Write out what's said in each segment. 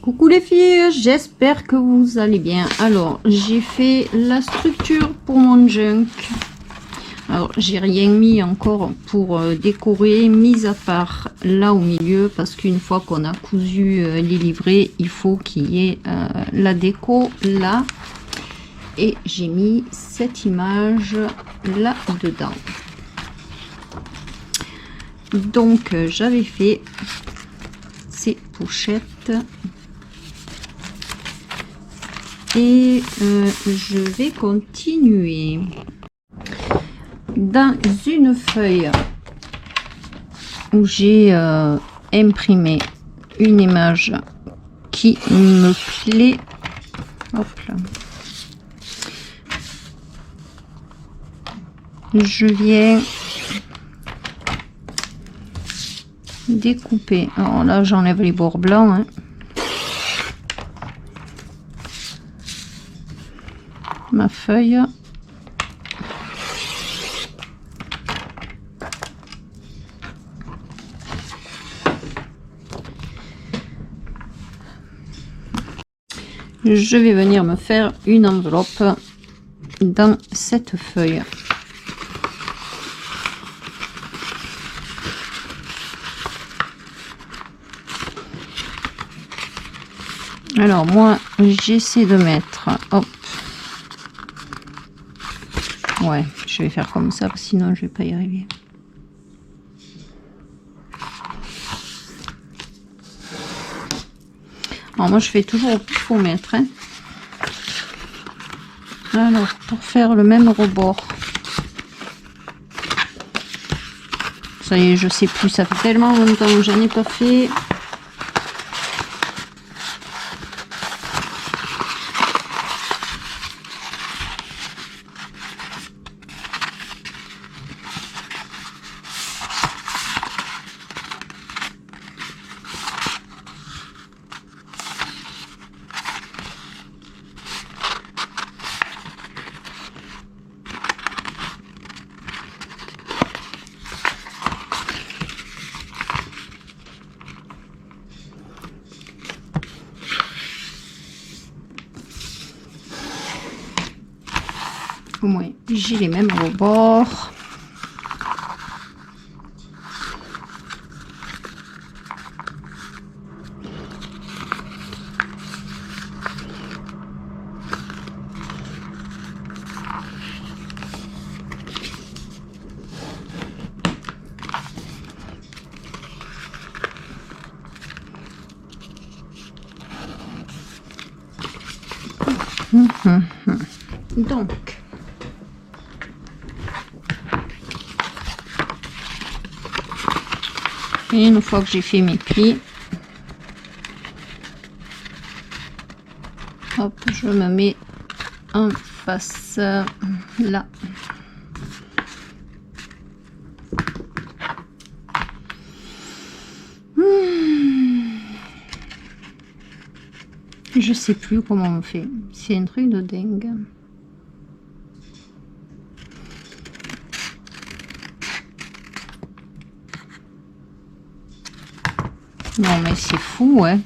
Coucou les filles, j'espère que vous allez bien. Alors, j'ai fait la structure pour mon junk. Alors, j'ai rien mis encore pour décorer, mis à part là au milieu, parce qu'une fois qu'on a cousu les livrets, il faut qu'il y ait la déco là. Et j'ai mis cette image là dedans. Donc, j'avais fait ces pochettes. Et je vais continuer. Dans une feuille où j'ai imprimé une image qui me plaît, hop là, je viens découper. Alors là, j'enlève les bords blancs, hein. Ma feuille. Je vais venir me faire une enveloppe dans cette feuille. Alors moi, j'essaie de mettre, hop. Ouais, je vais faire comme ça, sinon je vais pas y arriver. Alors moi je fais toujours au pifomètre, hein. Alors pour faire le même rebord, ça y est, je sais plus, ça fait tellement longtemps que j'en ai pas fait. Au moins j'ai les mêmes rebords. Donc et une fois que j'ai fait mes plis, hop, je me mets en face là. Je sais plus comment on fait, c'est un truc de dingue. Non mais c'est fou, ouais.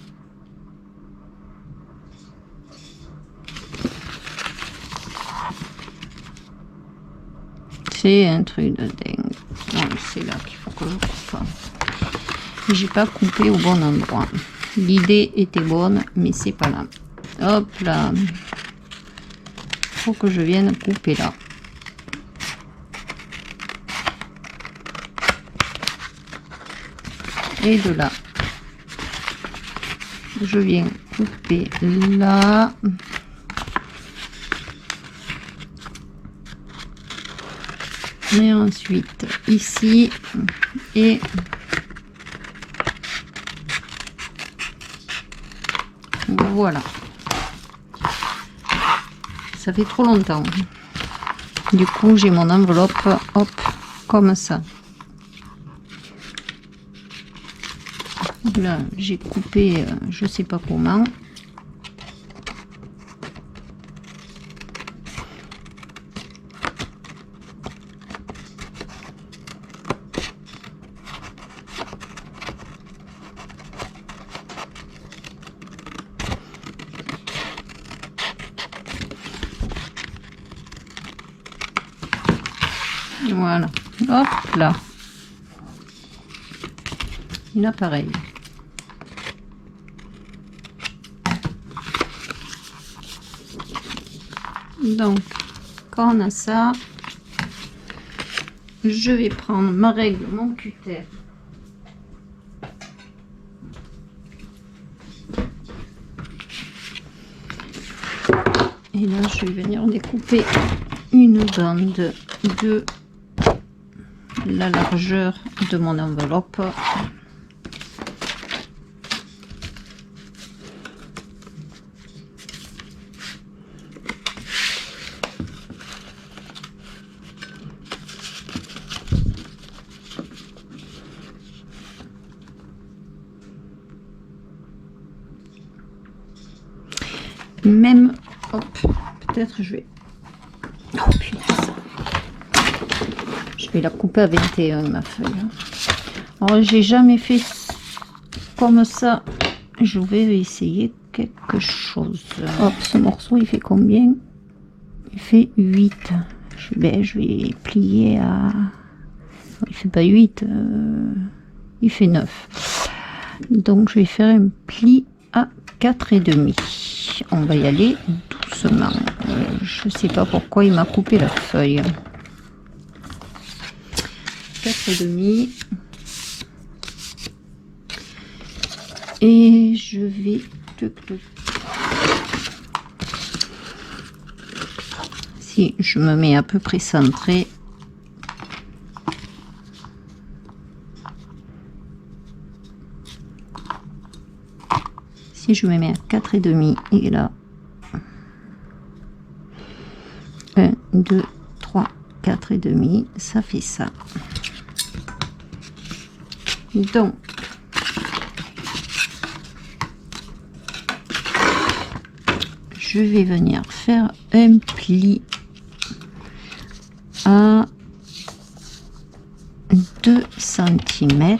C'est un truc de dingue. Non, c'est là qu'il faut que je coupe. J'ai pas coupé au bon endroit. L'idée était bonne, mais c'est pas là. Hop là. Faut que je vienne couper là. Et de là. Je viens couper là. Et ensuite ici. Et voilà. Ça fait trop longtemps. Du coup, j'ai mon enveloppe, hop, comme ça. Là, j'ai coupé, je sais pas comment. Voilà. Hop là. Et là, pareil. Donc, quand on a ça, je vais prendre ma règle, mon cutter. Et là, je vais venir découper une bande de la largeur de mon enveloppe. Même, hop, peut-être je vais... Oh punaise. Je vais la couper à 21 ma feuille. Alors j'ai jamais fait comme ça. Je vais essayer quelque chose. Hop, ce morceau il fait combien? Il fait 8. Je vais plier à... Il fait pas 8, il fait 9. Donc je vais faire un pli à 4,5. On va y aller doucement. Je sais pas pourquoi il m'a coupé la feuille. 4,5. Et je vais... Si je me mets à peu près centré. Si je me mets à 4,5 et là 1, 2, 3, 4,5, ça fait ça. Donc je vais venir faire un pli à 2 cm.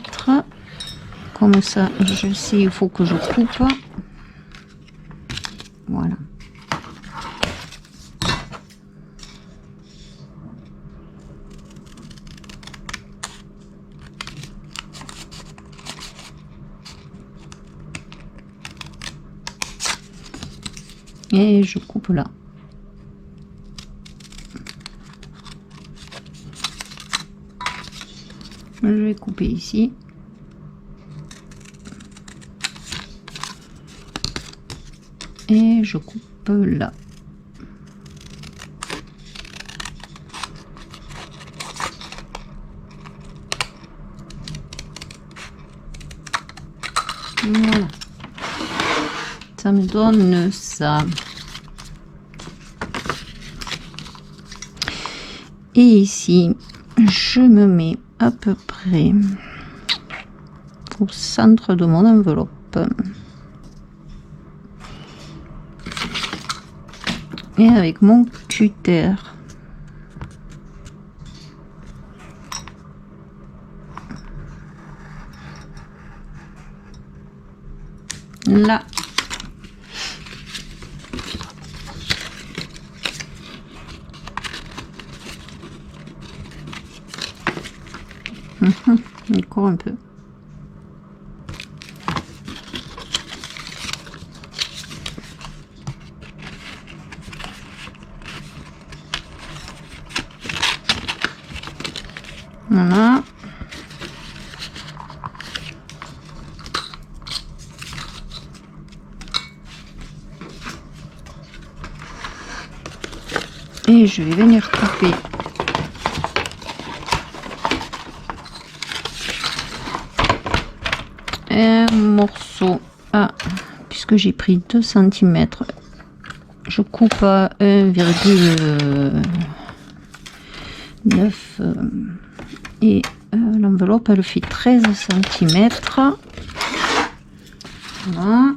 Comme ça, je sais, il faut que je coupe. Voilà. Et je coupe là. Je vais couper ici. Et je coupe là. Voilà. Ça me donne ça. Et ici, je me mets à peu près au centre de mon enveloppe. Et avec mon cutter, là, encore un peu. Voilà. Et je vais venir couper un morceau à, puisque j'ai pris 2 cm, je coupe à 1,9 et l'enveloppe elle fait 13 cm. Voilà.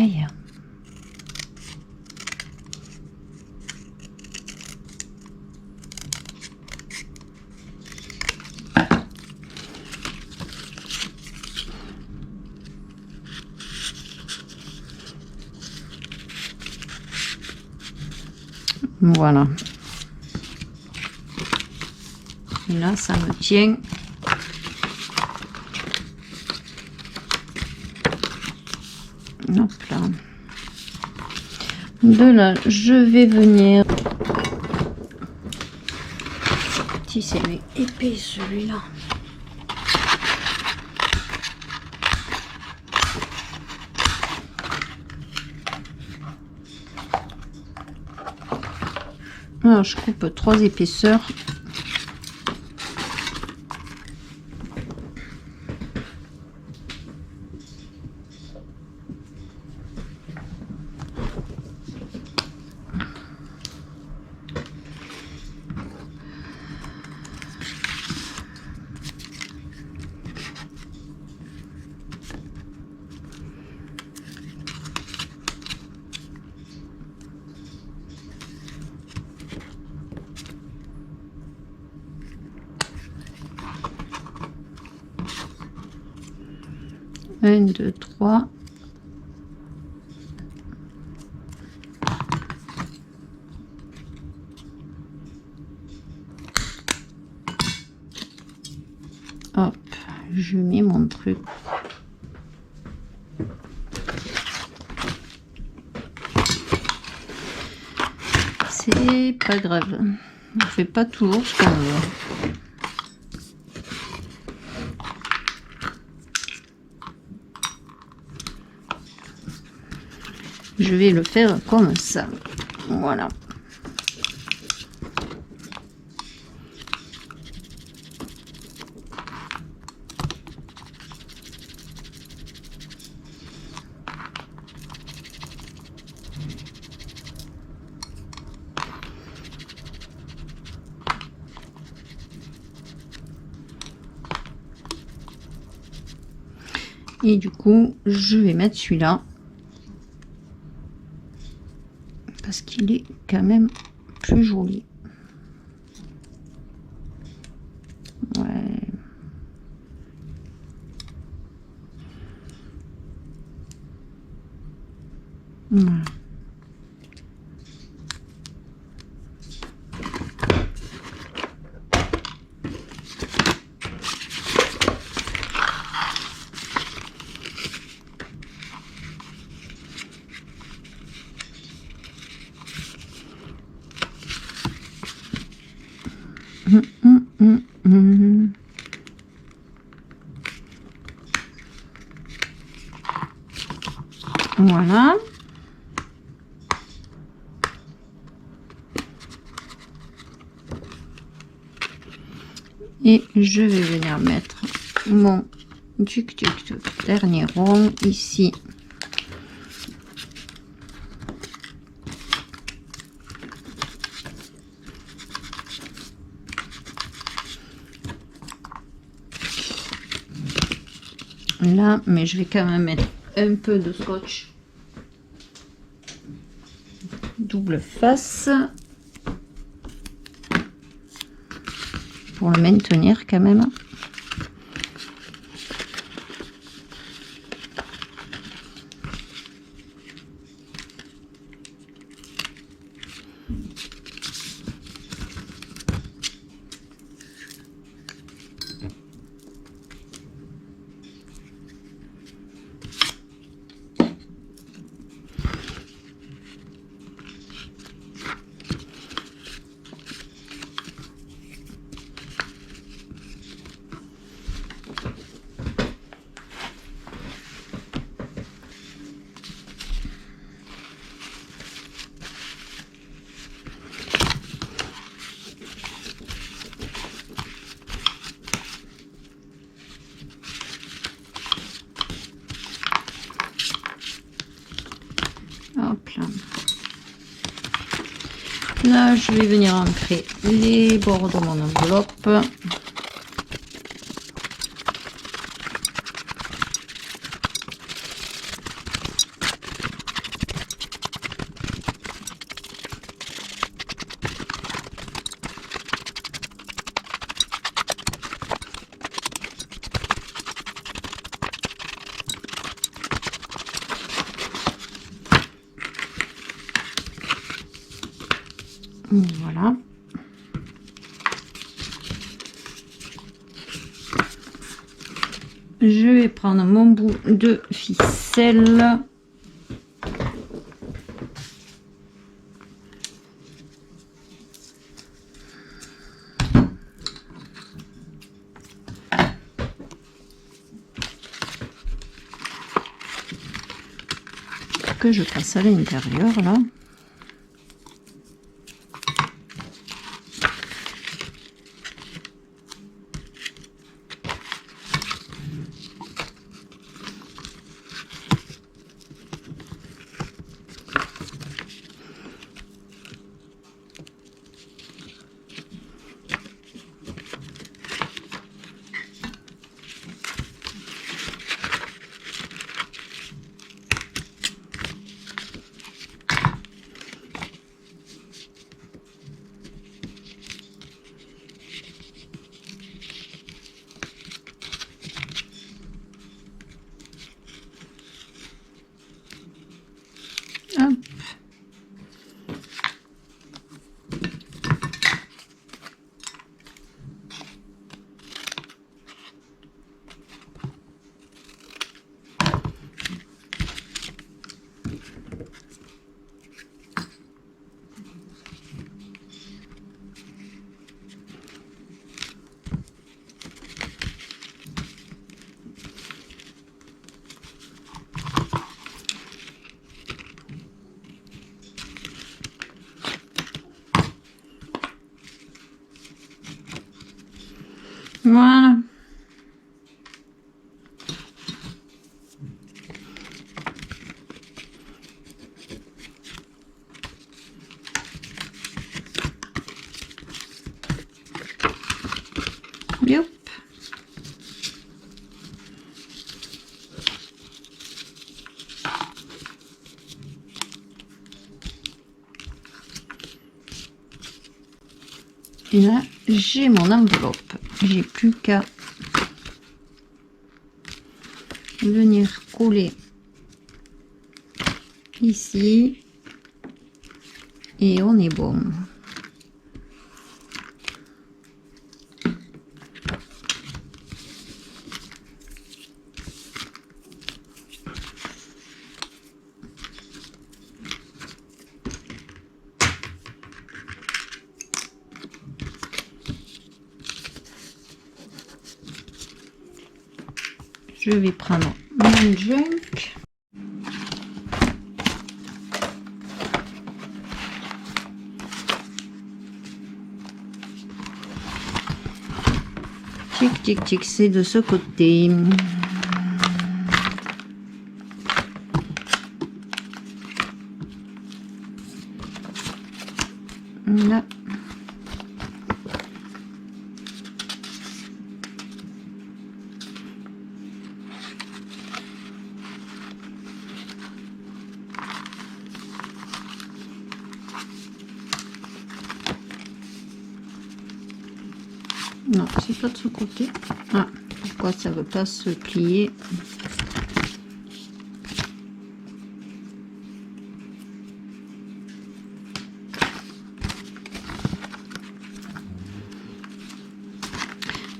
aïe. Voilà. Et là, ça me tient. Hop là. De là, je vais venir tisser mais épais celui-là. Alors, je coupe 3 épaisseurs. Un, deux, trois. Hop, je mets mon truc. C'est pas grave. On fait pas toujours ce qu'on veut. Je vais le faire comme ça. Voilà. Et du coup, je vais mettre celui-là. Parce qu'il est quand même plus joli. Ouais. Voilà. Voilà. Et je vais venir mettre mon dernier rond ici. Là, mais je vais quand même mettre un peu de scotch double face pour le maintenir quand même. Hop là. Là, je vais venir ancrer les bords de mon enveloppe. Voilà. Je vais prendre mon bout de ficelle. Que je passe à l'intérieur là. Hop. Voilà. Yep. Et là, j'ai mon enveloppe. J'ai plus qu'à venir coller ici. Et on est bon. Je vais prendre mon junk. Tic tic tic, c'est de ce côté. Là. Non, c'est pas de ce côté. Ah, pourquoi ça veut pas se plier?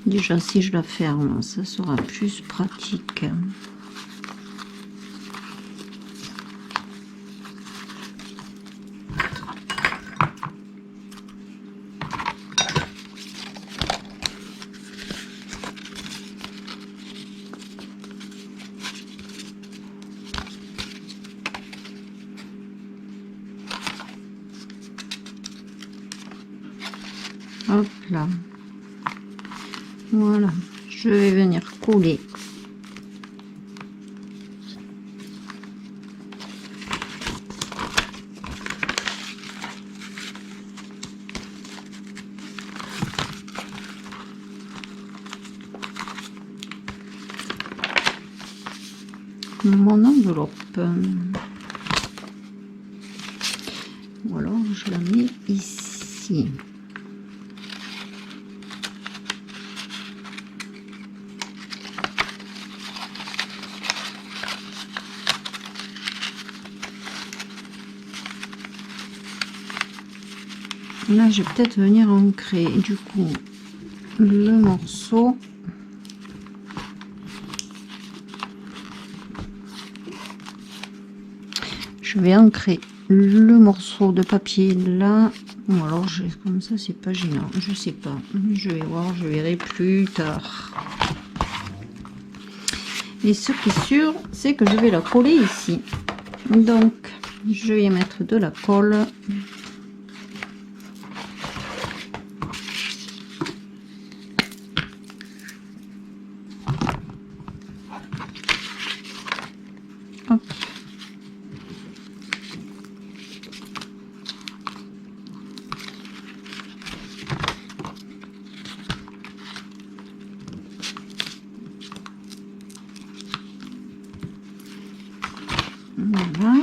Déjà, si je la ferme, ça sera plus pratique. Hop là. Voilà. Je vais venir coller. Mon enveloppe. Ou alors je la mets ici. Là, je vais peut-être venir ancrer du coup le morceau. Je vais ancrer le morceau de papier là. Ou alors, comme ça, c'est pas gênant. Je sais pas. Je vais voir, je verrai plus tard. Et ce qui est sûr, c'est que je vais la coller ici. Donc, je vais mettre de la colle. Hop. Voilà.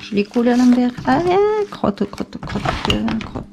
Je l'ai collé à l'envers. Allez, crotte, crotte, crotte, crotte, crotte.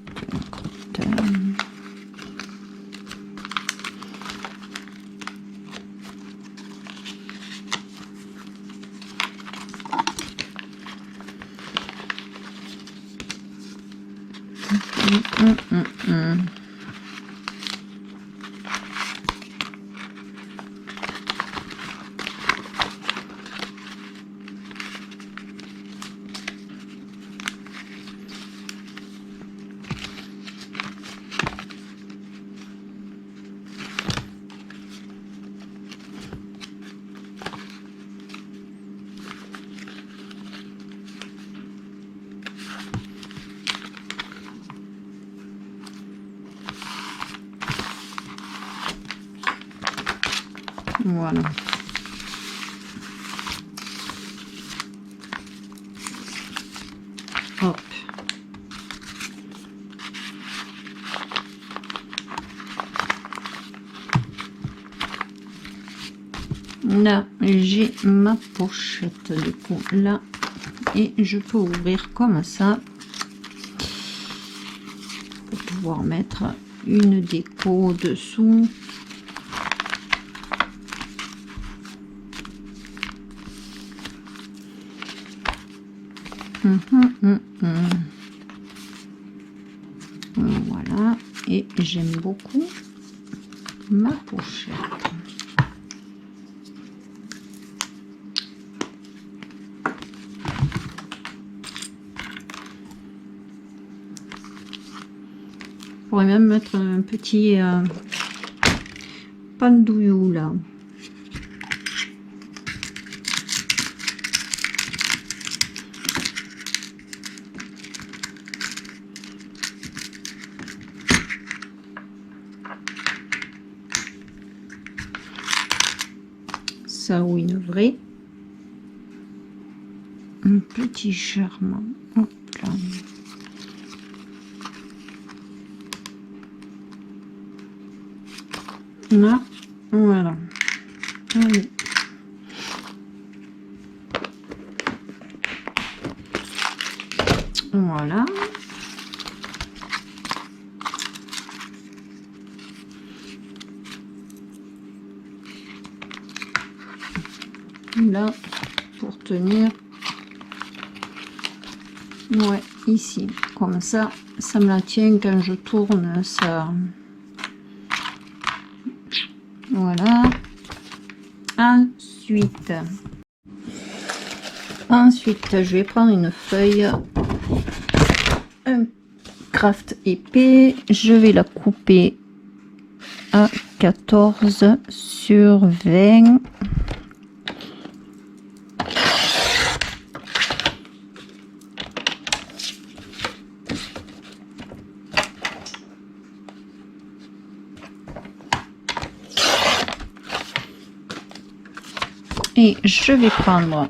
Voilà. Hop. Là, j'ai ma pochette du coup là et je peux ouvrir comme ça pour pouvoir mettre une déco dessous. Voilà, et j'aime beaucoup ma pochette. Je pourrais même mettre un petit pendouillou là. Ça ou une vraie. Un petit charme. Hop là. Là, voilà. Allez. Voilà. Là, pour tenir. Ouais, ici. Comme ça, ça me la tient quand je tourne ça. Voilà. Ensuite, je vais prendre une feuille, un craft épais. Je vais la couper à 14 sur 20. Et je vais prendre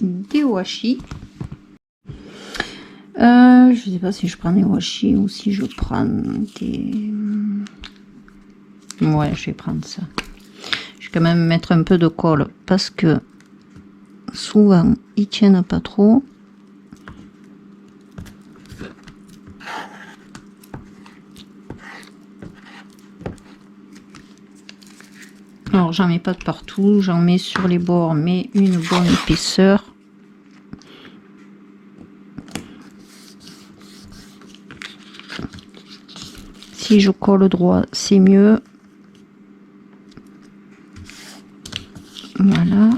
des washi. Je sais pas si je prends des washi ou si je prends des... Ouais, je vais prendre ça. Je vais quand même mettre un peu de colle parce que souvent ils tiennent pas trop. Alors j'en mets pas de partout, j'en mets sur les bords, mais une bonne épaisseur. Si je colle droit, c'est mieux. Voilà.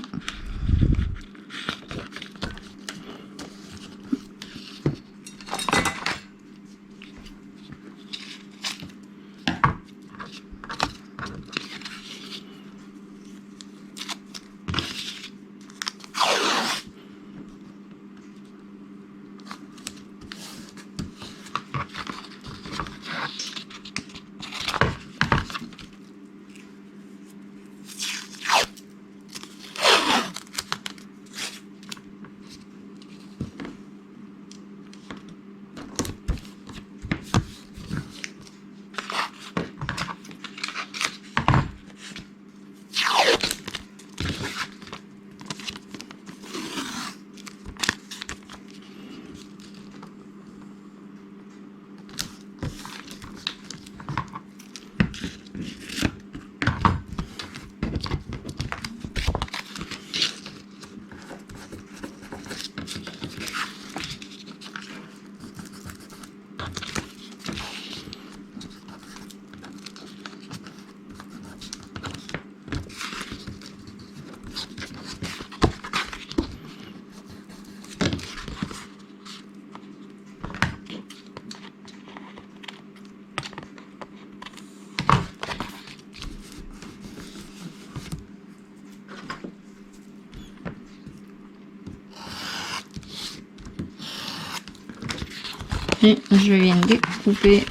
Et je viens de découper.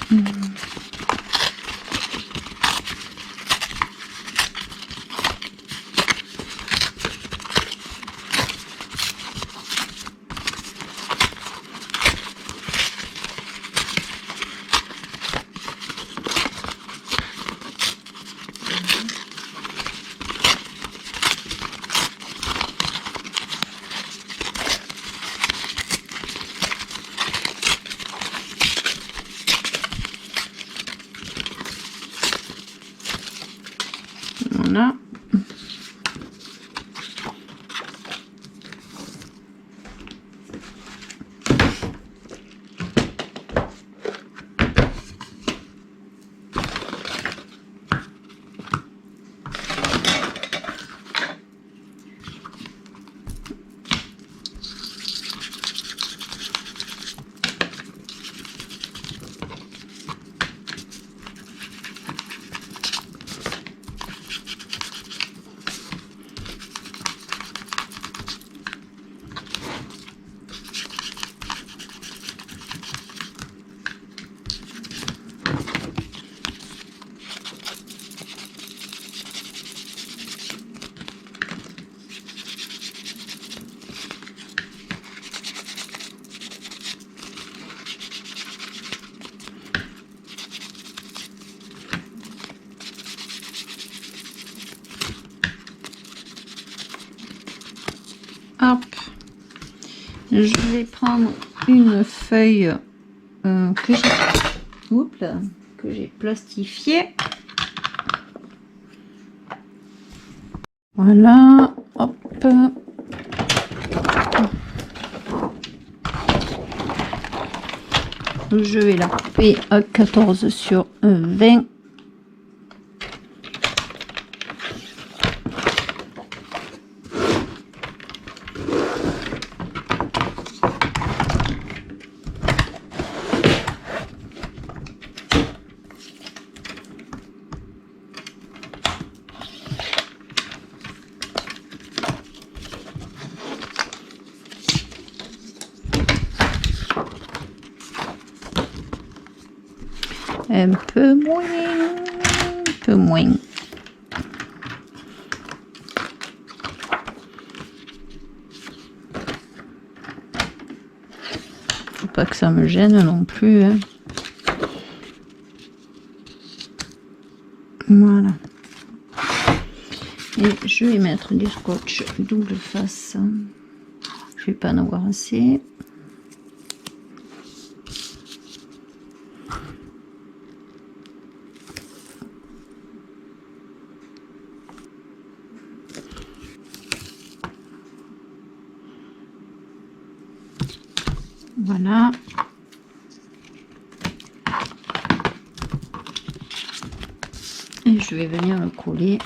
Voilà. Hop, je vais prendre une feuille que j'ai plastifiée. Voilà, hop. Je vais la couper à 14 sur 20. Un peu moins, un peu moins. pas que ça me gêne non plus, hein. Voilà. Et je vais mettre du scotch double face. Je vais pas en avoir assez. Voilà. Et je vais venir le coller.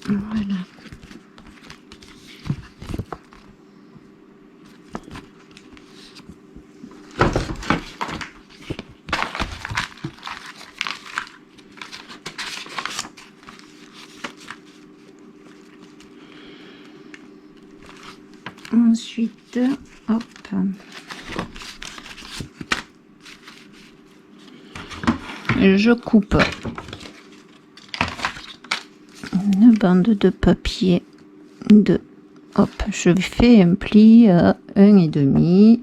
Voilà. Ensuite, hop. Je coupe une bande de papier de, hop, je fais un pli à 1,5.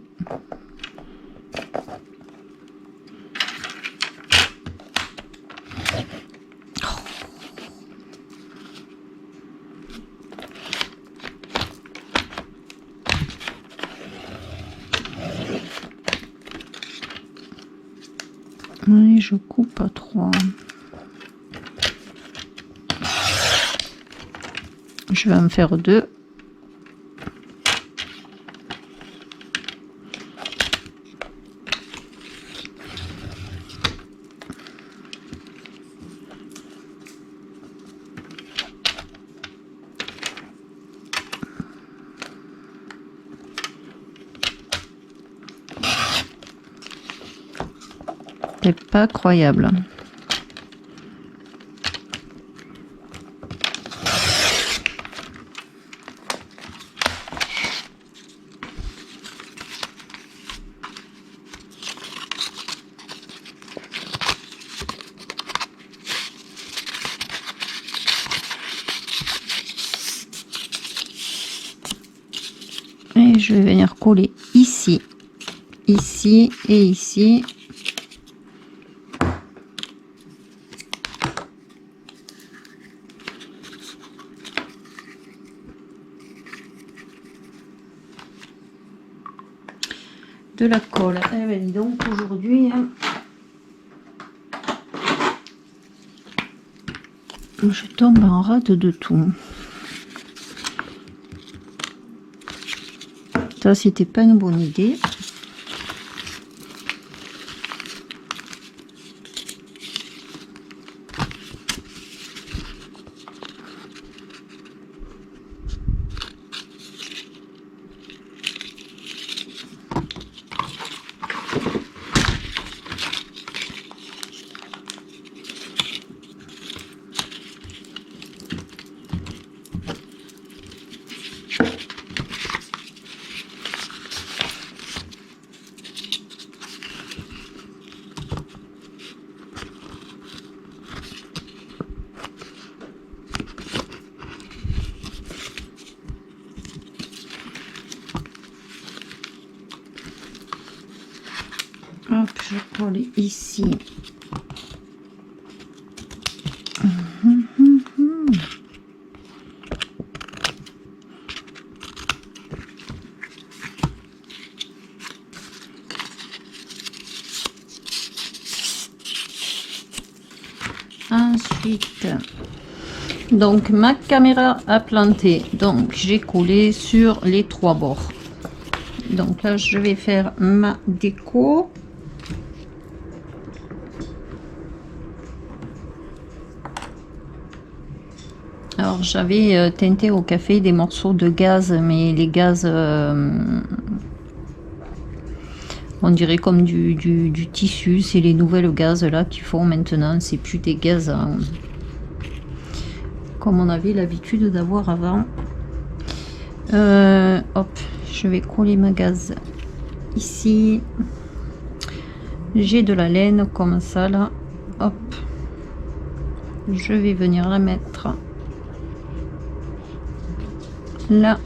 Et je coupe à 3. Je vais en faire 2. C'est pas croyable. Et je vais venir coller ici, ici et ici. De la colle. Eh ben dis donc, aujourd'hui, hein, je tombe en rate de tout. Ça, c'était pas une bonne idée. Hop, je colle ici. Ensuite, donc ma caméra a planté, donc j'ai collé sur les 3 bords. Donc là, je vais faire ma déco. Alors j'avais teinté au café des morceaux de gaz, mais les gaz, on dirait comme du tissu. C'est les nouvelles gaz là qui font maintenant, c'est plus des gaz comme on avait l'habitude d'avoir avant. Hop, je vais coller ma gaze ici. J'ai de la laine comme ça là. Hop, je vais venir la mettre là.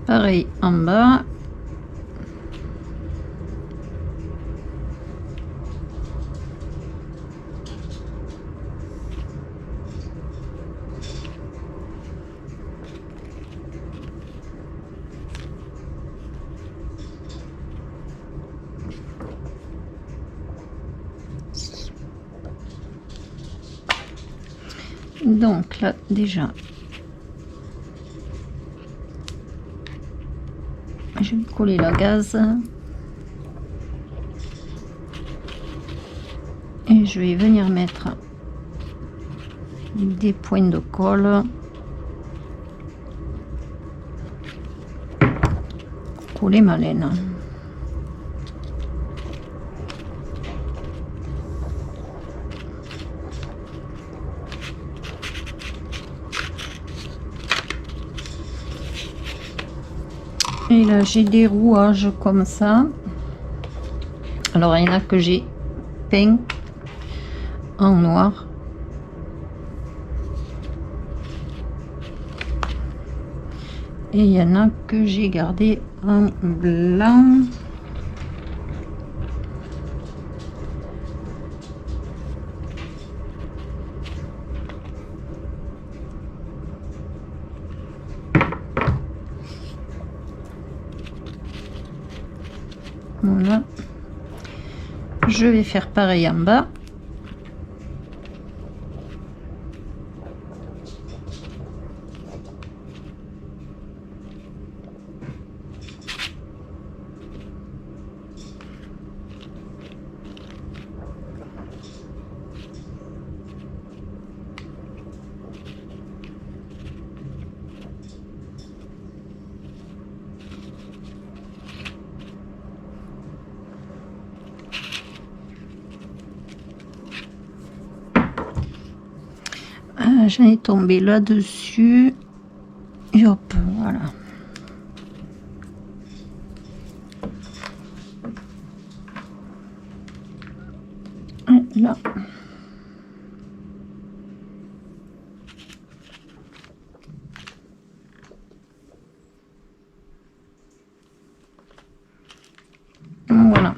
Pareil en bas. Donc là déjà je vais coller la gaze et je vais venir mettre des points de colle, coller ma laine. Et là j'ai des rouages comme ça. Alors il y en a que j'ai peint en noir. Et il y en a que j'ai gardé en blanc. Voilà. Je vais faire pareil en bas. J'en ai tombé là-dessus. Et hop, voilà. Et là. Voilà.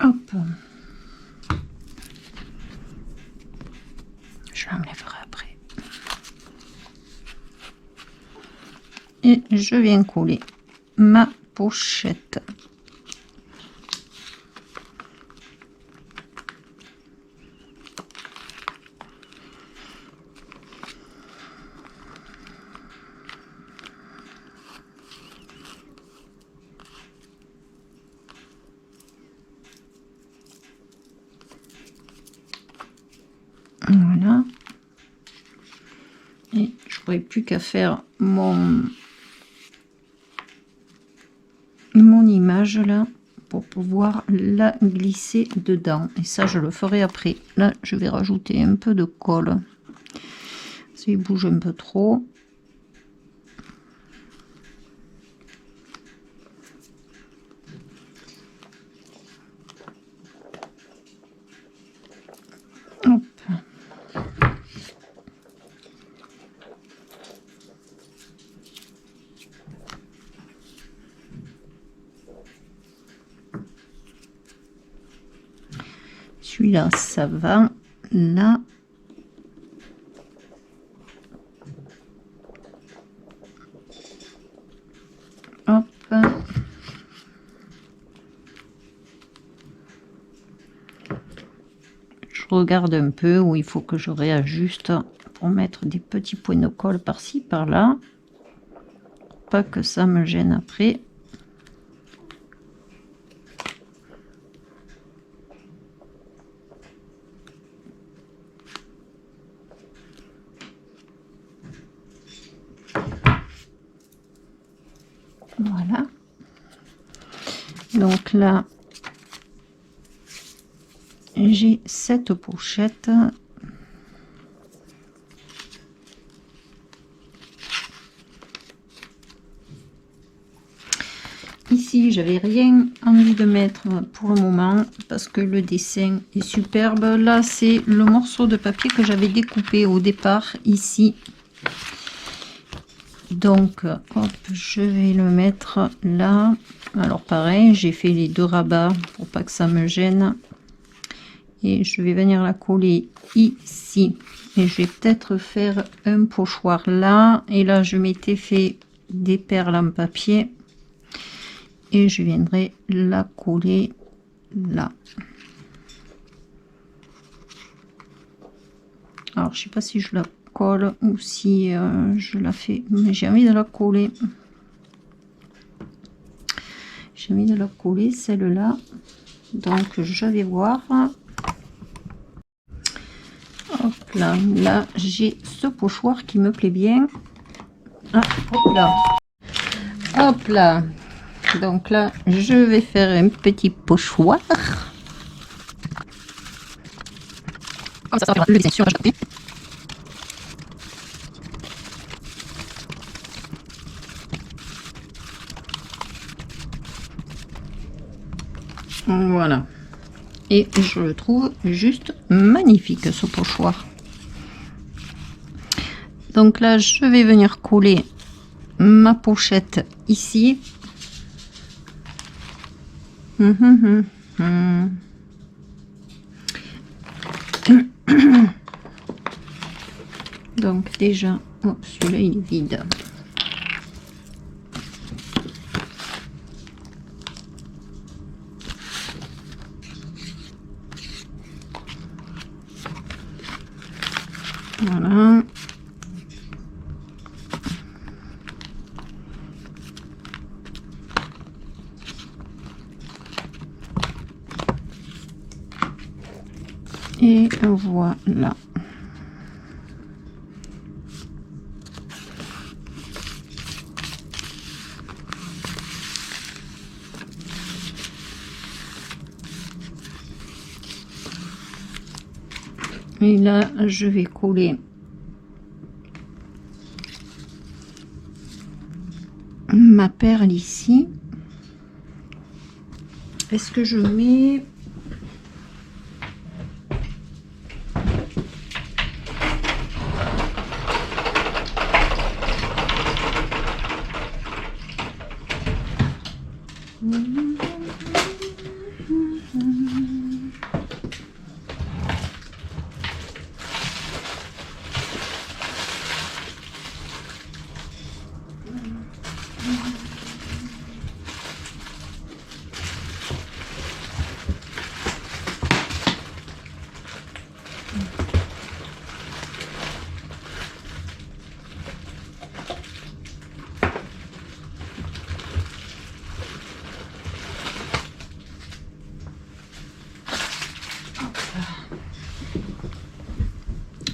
Hop. Je l'enlèverai après. Et je viens coller ma pochette. Voilà. Et je n'aurai plus qu'à faire mon image là pour pouvoir la glisser dedans. Et ça, je le ferai après. Là, je vais rajouter un peu de colle. S'il bouge un peu trop. Hop. Celui-là, ça va. là. Hop. Je regarde un peu où il faut que je réajuste pour mettre des petits points de colle par-ci, par-là. Pas que ça me gêne après. Voilà. Donc là, j'ai cette pochette. Ici, j'avais rien envie de mettre pour le moment parce que le dessin est superbe. Là, c'est le morceau de papier que j'avais découpé au départ ici. Donc, hop, je vais le mettre là. Alors pareil, j'ai fait les deux rabats pour pas que ça me gêne. Et je vais venir la coller ici. Et je vais peut-être faire un pochoir là. Et là, je m'étais fait des perles en papier. Et je viendrai la coller là. Alors, je sais pas si je la colle ou si je la fais, mais j'ai envie de la coller. J'ai envie de la coller celle-là, donc je vais voir. Hop là, là j'ai ce pochoir qui me plaît bien. Ah, hop là, hop là. Donc là, je vais faire un petit pochoir. Comme ça va faire le dessin sur la côté. Voilà. Et je le trouve juste magnifique ce pochoir. Donc là, je vais venir coller ma pochette ici. Donc déjà, oh, celui-là il est vide. Voilà. Et voilà. Et là, je vais coller ma perle ici. Est-ce que je mets...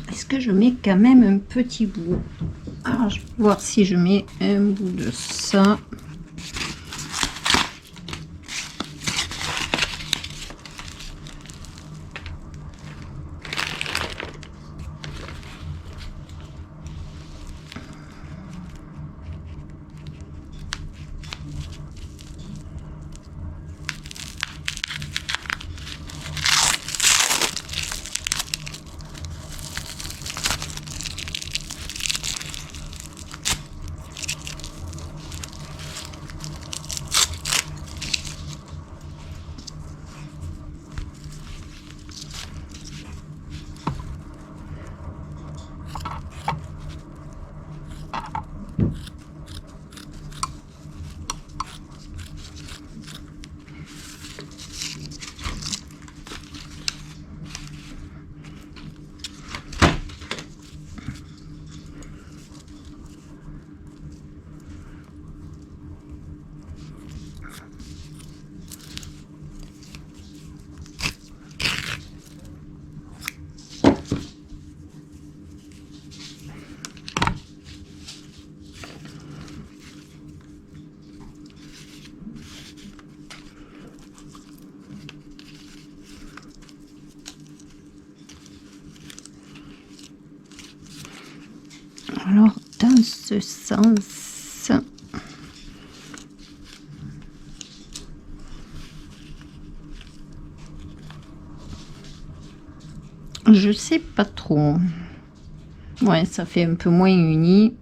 Est-ce que je mets quand même un petit bout? Alors, je vais voir si je mets un bout de ça. ce sens. Je sais pas trop. Ouais, ça fait un peu moins uni.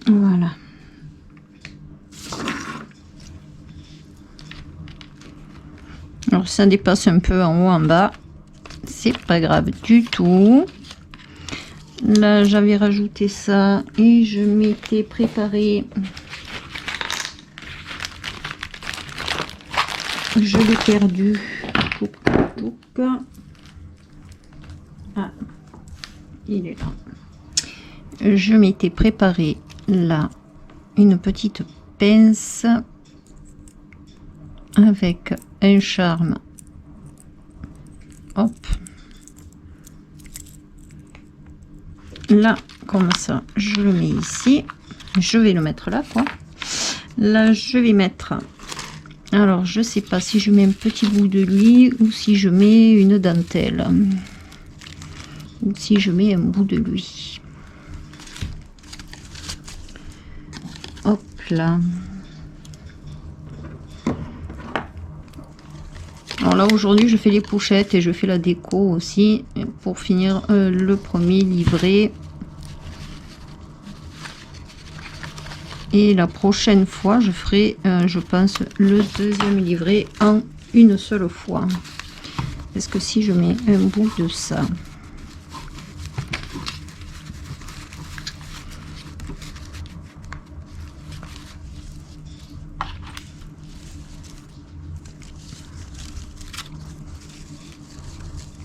Voilà. Alors ça dépasse un peu en haut en bas, c'est pas grave du tout. Là j'avais rajouté ça et je m'étais préparé, je l'ai perdu. Ah, il est là. Je m'étais préparé là une petite pince avec un charme. Hop, là comme ça je le mets ici, je vais le mettre là quoi. Là je vais mettre, alors je sais pas si je mets un petit bout de lui ou si je mets une dentelle, ou si je mets un bout de lui. Hop là. Alors là aujourd'hui je fais les pochettes et je fais la déco aussi pour finir le premier livret. Et la prochaine fois je ferai je pense le deuxième livret en une seule fois. Parce que si je mets un bout de ça,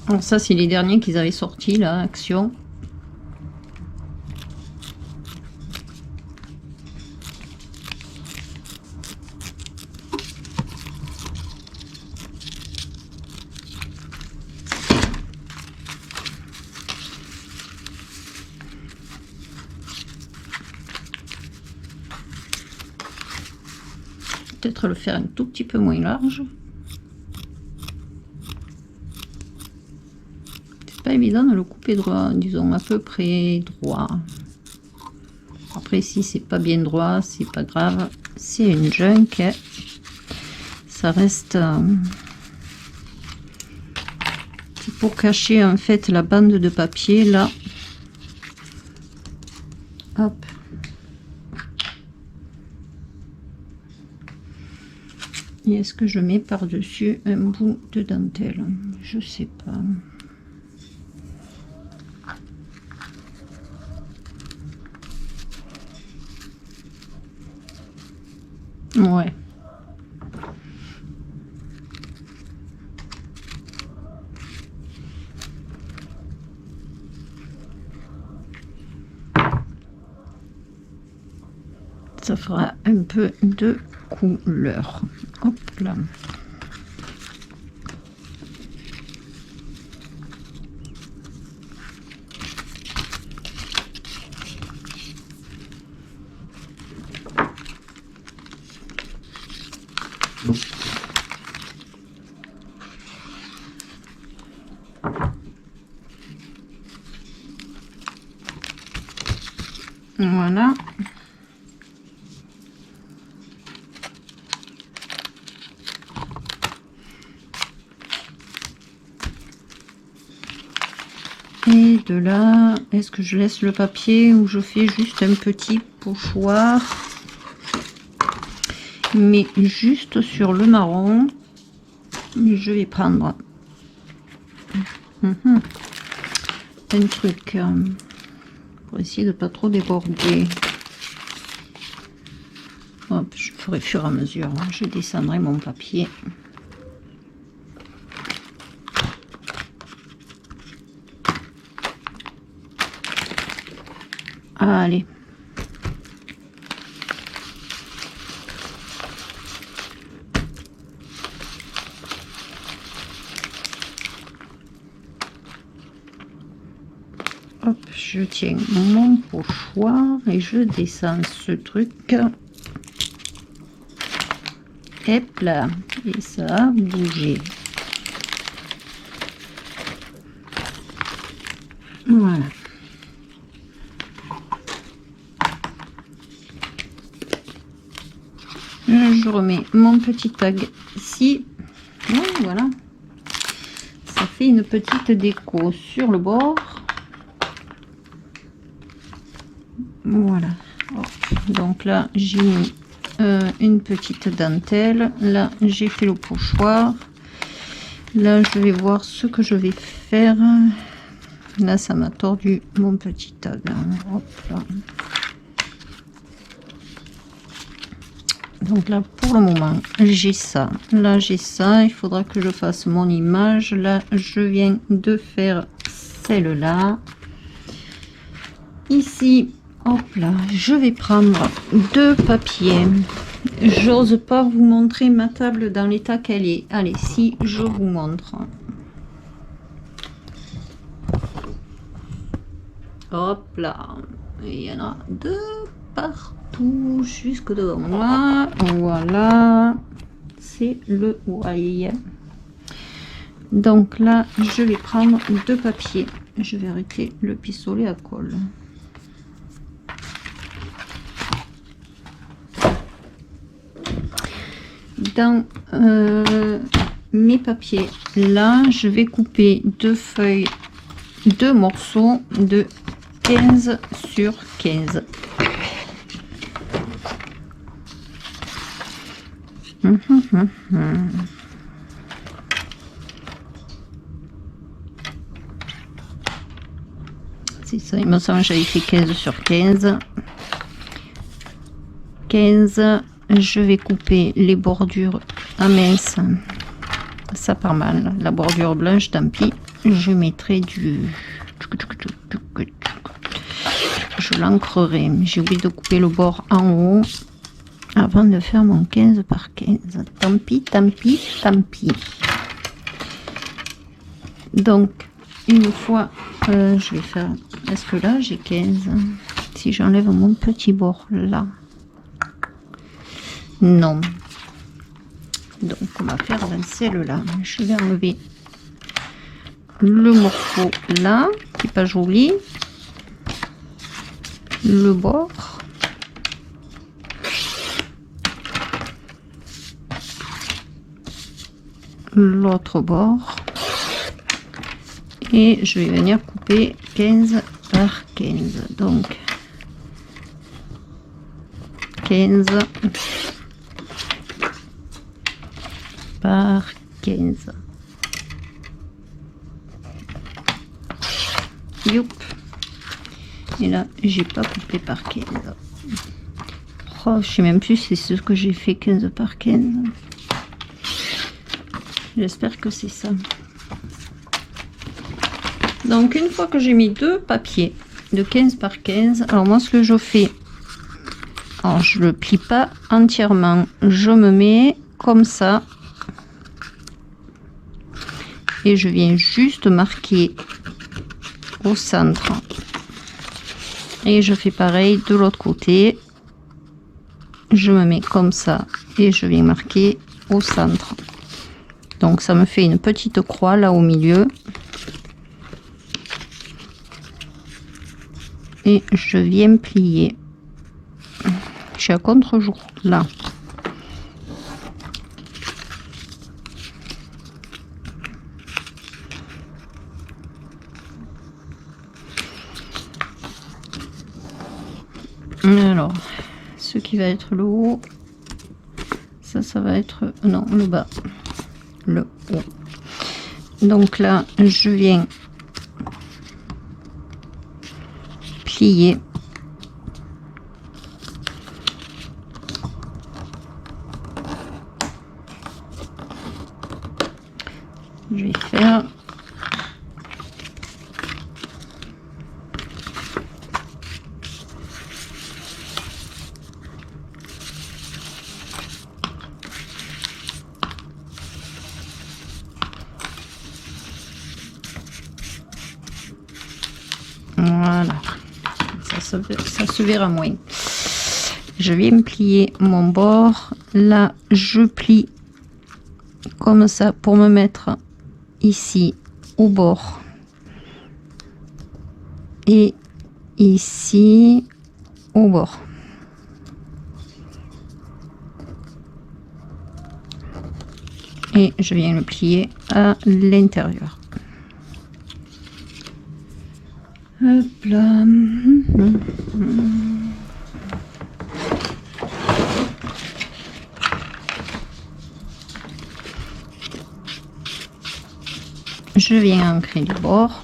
alors ça c'est les derniers qu'ils avaient sortis là, Action. Peut-être le faire un tout petit peu moins large. Pas évident de le couper droit, disons à peu près droit. Après si c'est pas bien droit, c'est pas grave, c'est une junk, ça reste c'est pour cacher en fait la bande de papier là. Hop. Et est-ce que je mets par dessus un bout de dentelle? Je sais pas. Ouais. Ça fera un peu de couleur. Hop là. Voilà. Et de là, est-ce que je laisse le papier ou je fais juste un petit pochoir, mais juste sur le marron? Je vais prendre un truc pour essayer de pas trop déborder. Hop, je ferai fur et à mesure, je descendrai mon papier. Allez. je tiens mon pochoir et je descends ce truc. Hop là, et ça a bougé. Voilà. Je remets mon petit tag ici. Bon, voilà. Ça fait une petite déco sur le bord. Voilà. Hop. Donc là, j'ai mis une petite dentelle. Là, j'ai fait le pochoir. Là, je vais voir ce que je vais faire. Là, ça m'a tordu mon petit tag. Hop là. Donc là, pour le moment, j'ai ça. Là, j'ai ça. Il faudra que je fasse mon image. Là, je viens de faire celle-là. Ici, hop là, je vais prendre 2 papiers. J'ose pas vous montrer ma table dans l'état qu'elle est. Allez, si je vous montre. Hop là. Il y en a 2 partout, jusque devant moi. Voilà. C'est le why. Donc là, je vais prendre 2 papiers. Je vais arrêter le pistolet à colle. Dans mes papiers, là, je vais couper 2 feuilles, 2 morceaux de 15 sur 15. C'est ça, il me semble que j'avais fait 15 sur 15. 15, je vais couper les bordures à mince. Ça part mal. La bordure blanche, tant pis. Je mettrai du... Je l'ancrerai. J'ai oublié de couper le bord en haut avant de faire mon 15 par 15. Tant pis, tant pis, tant pis. Donc, une fois, je vais faire... Est-ce que là, j'ai 15? Si j'enlève mon petit bord là. Non. Donc, on va faire dans celle-là. Je vais enlever le morceau là, qui n'est pas joli. Le bord. L'autre bord. Et je vais venir couper 15 par 15. Donc, 15 par 15. Youp. Et là, j'ai pas coupé par 15. Oh, je sais même plus si c'est ce que j'ai fait 15 par 15. J'espère que c'est ça. Donc, une fois que j'ai mis 2 papiers de 15 par 15, alors moi, ce que je fais, alors je le plie pas entièrement, je me mets comme ça et je viens juste marquer au centre. Et je fais pareil de l'autre côté. Je me mets comme ça et je viens marquer au centre. Donc ça me fait une petite croix là au milieu. Et je viens plier. Je suis à contre-jour là. Alors, ce qui va être le haut, ça va être, non, le bas, le haut. Donc là, je viens plier. Je vais faire voilà. ça se verra moins. Je viens plier mon bord. Là, je plie comme ça pour me mettre ici au bord. Et ici au bord. Et je viens le plier à l'intérieur. Hop là. Je viens ancrer le bord.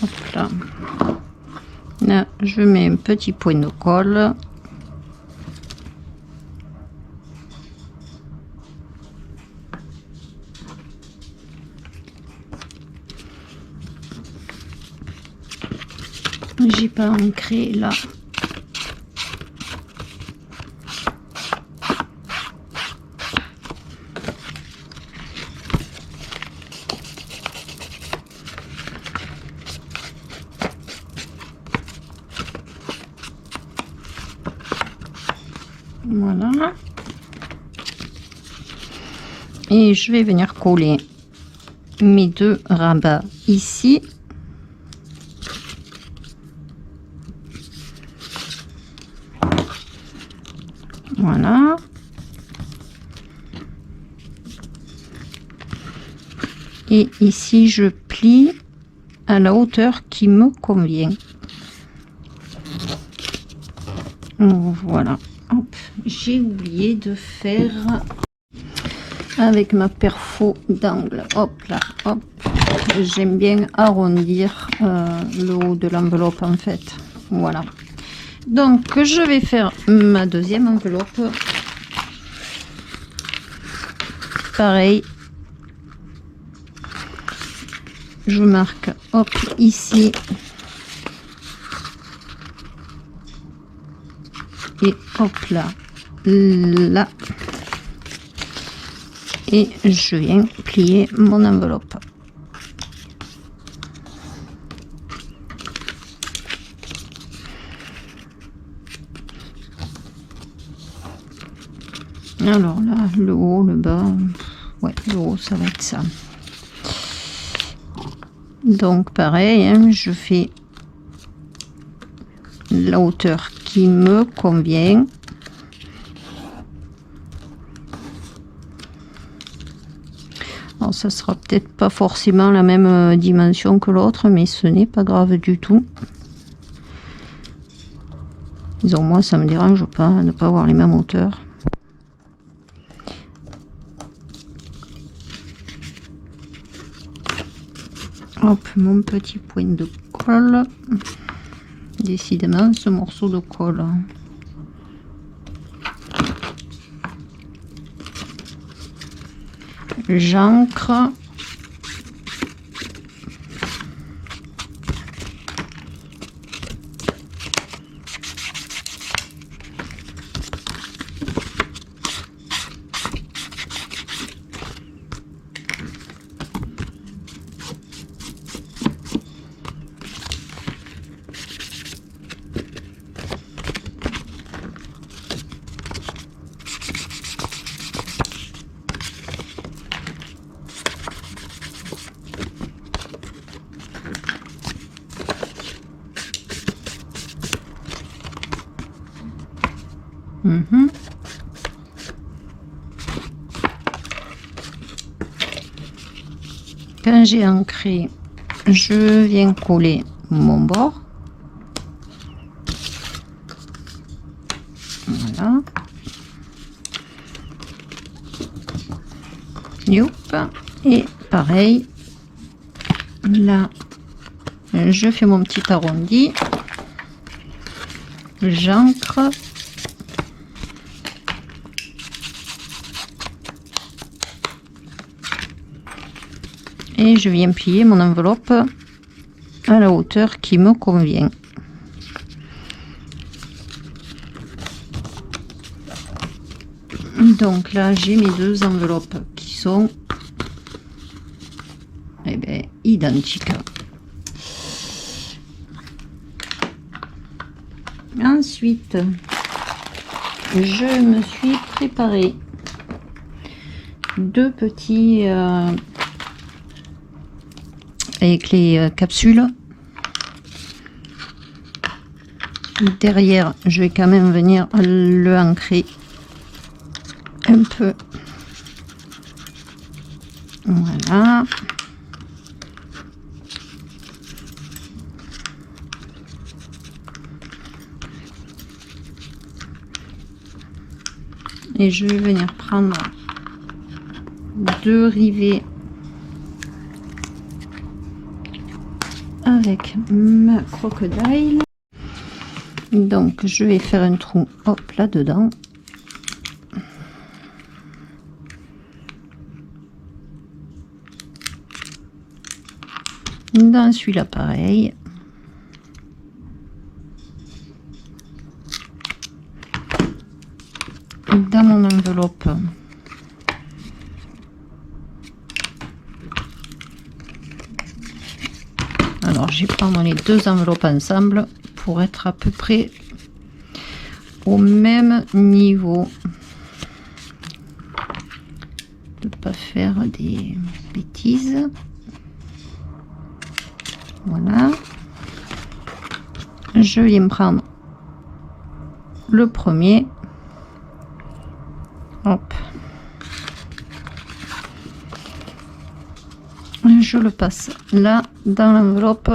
Hop là. Là, je mets un petit point de colle. J'ai pas ancré là. Voilà. Et je vais venir coller mes deux rabats ici. Voilà. Et ici, je plie à la hauteur qui me convient. Voilà. Hop, j'ai oublié de faire avec ma perfo d'angle. Hop là, hop. J'aime bien arrondir le haut de l'enveloppe en fait. Voilà. Donc, je vais faire ma deuxième enveloppe. Pareil. Je marque, hop, ici. Et hop là. Là. Et je viens plier mon enveloppe. Alors là, le haut, le bas, ouais, le haut, ça va être ça. Donc pareil, hein, je fais la hauteur qui me convient. Alors ça sera peut-être pas forcément la même dimension que l'autre, mais ce n'est pas grave du tout. Disons, moi, ça me dérange pas de ne pas avoir les mêmes hauteurs. Hop, mon petit point de colle. Décidément, ce morceau de colle. J'ancre. Quand j'ai ancré, je viens coller mon bord. Voilà. Youp. Et pareil, là, je fais mon petit arrondi. J'ancre. et je viens plier mon enveloppe à la hauteur qui me convient. Donc là j'ai mes deux enveloppes qui sont identiques. Ensuite je me suis préparé deux petits avec les capsules. Derrière je vais quand même venir le ancrer un peu, voilà. Et je vais venir prendre deux rivets avec ma crocodile. Donc je vais faire un trou, hop, là dedans. Dans celui-là pareil. Dans mon enveloppe alors je vais prendre les deux enveloppes ensemble pour être à peu près au même niveau, de pas faire des bêtises. Voilà, je vais me prendre le premier, hop, je le passe là dans l'enveloppe,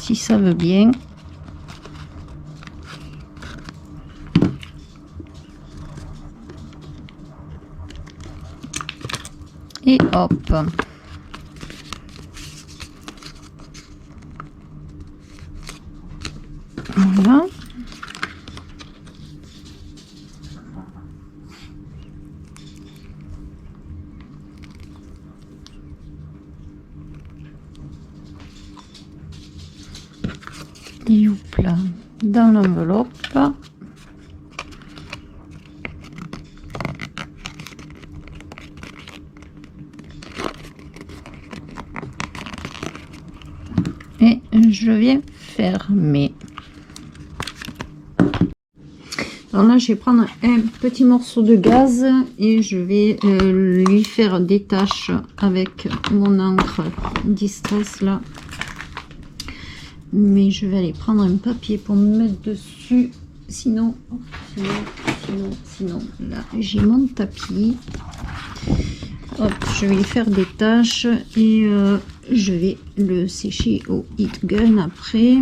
si ça veut bien. Et hop, voilà. Et hop là, dans l'enveloppe. Et je viens fermer. Alors là je vais prendre un petit morceau de gaz et je vais lui faire des taches avec mon encre Distress là, mais je vais aller prendre un papier pour me mettre dessus, sinon là j'ai mon tapis. Hop, je vais lui faire des taches et je vais le sécher au heat gun après.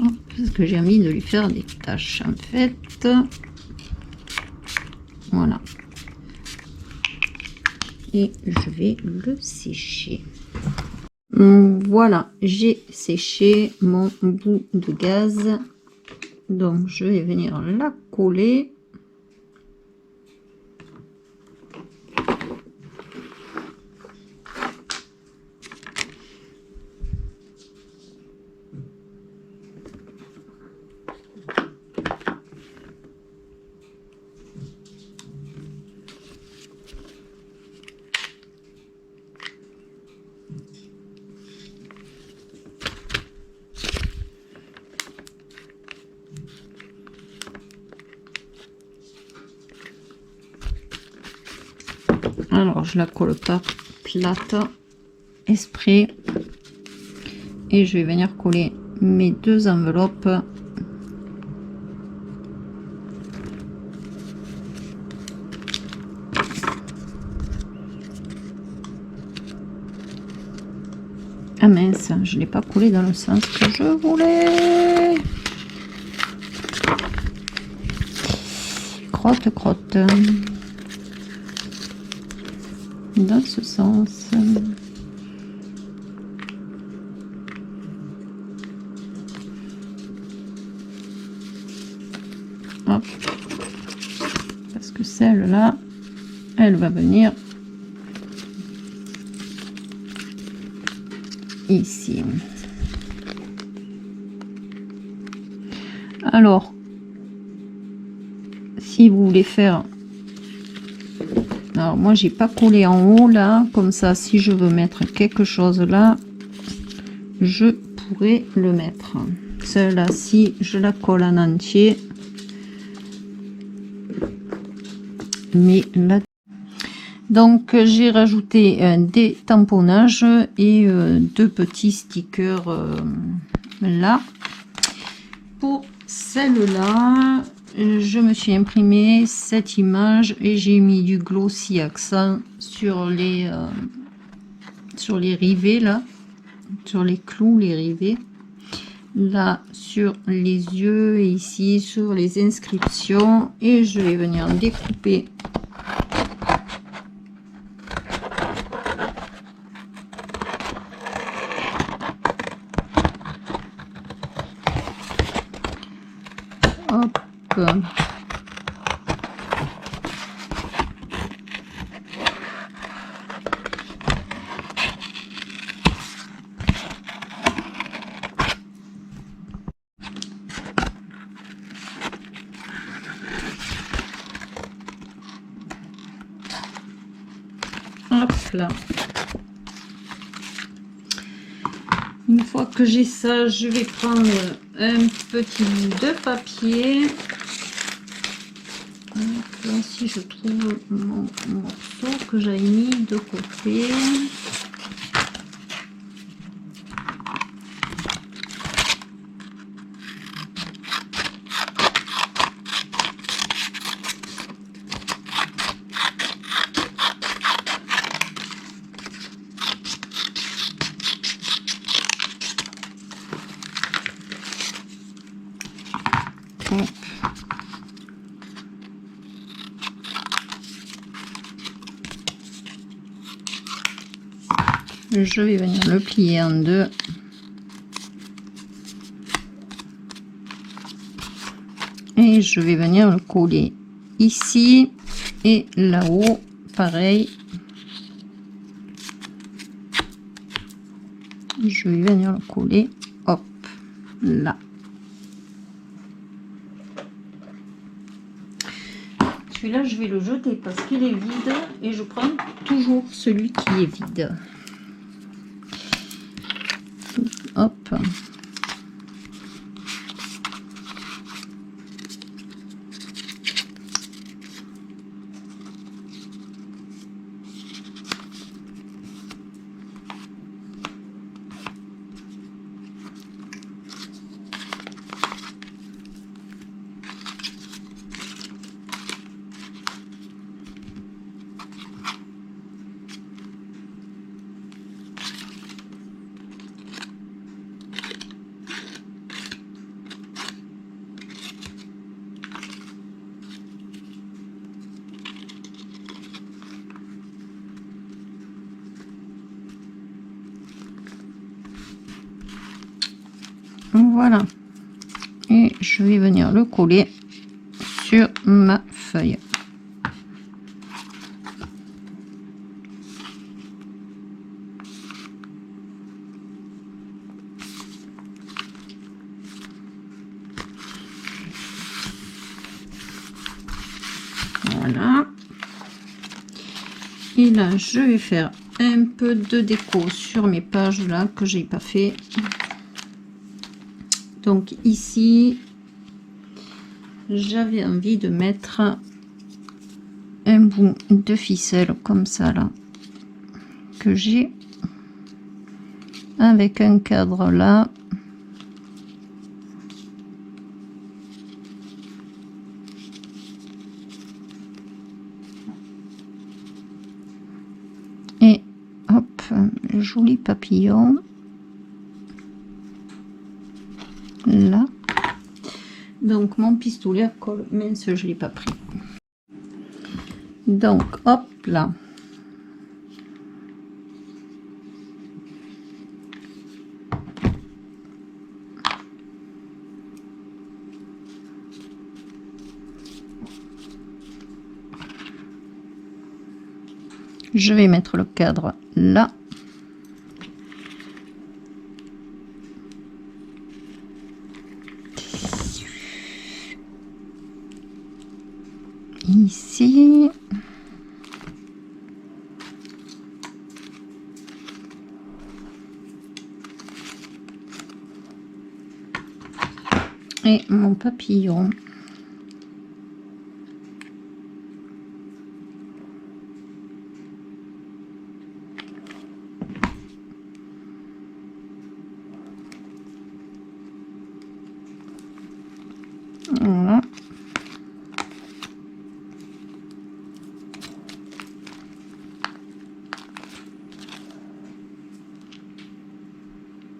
Hop, parce que j'ai envie de lui faire des taches en fait. Voilà. Et je vais le sécher. Voilà, j'ai séché mon bout de gaz. Donc je vais venir la coller. Alors je la colle pas plate exprès et je vais venir coller mes deux enveloppes ah mince, je l'ai pas collé dans le sens que je voulais. Crotte crotte dans ce sens. Hop. Parce que celle-là, elle va venir ici. Alors, si vous voulez faire, alors moi j'ai pas collé en haut là, comme ça si je veux mettre quelque chose là, je pourrais le mettre. Celle-là, si je la colle en entier, mais là, donc j'ai rajouté des tamponnages et deux petits stickers là. Pour celle-là, je me suis imprimé cette image et j'ai mis du glossy accent sur les rivets là, sur les clous, les rivets là, sur les yeux et ici sur les inscriptions, et je vais venir découper hop. Hop là. Une fois que j'ai ça, je vais prendre un petit bout de papier. Donc là, si je trouve mon morceau que j'avais mis de côté. Hop. Je vais venir le plier en deux. Et je vais venir le coller ici et là-haut, pareil. Je vais venir le coller, hop, là. Celui-là, je vais le jeter parce qu'il est vide et je prends toujours celui qui est vide. Hop. Voilà, et je vais venir le coller sur ma feuille. Voilà, et là je vais faire un peu de déco sur mes pages là que j'ai pas fait. Donc ici, j'avais envie de mettre un bout de ficelle comme ça là, que j'ai avec un cadre là. Et hop, un joli papillon. Là, donc mon pistolet à colle, mince, je l'ai pas pris. Donc hop là, Je vais mettre le cadre là. Ici. Et mon papillon.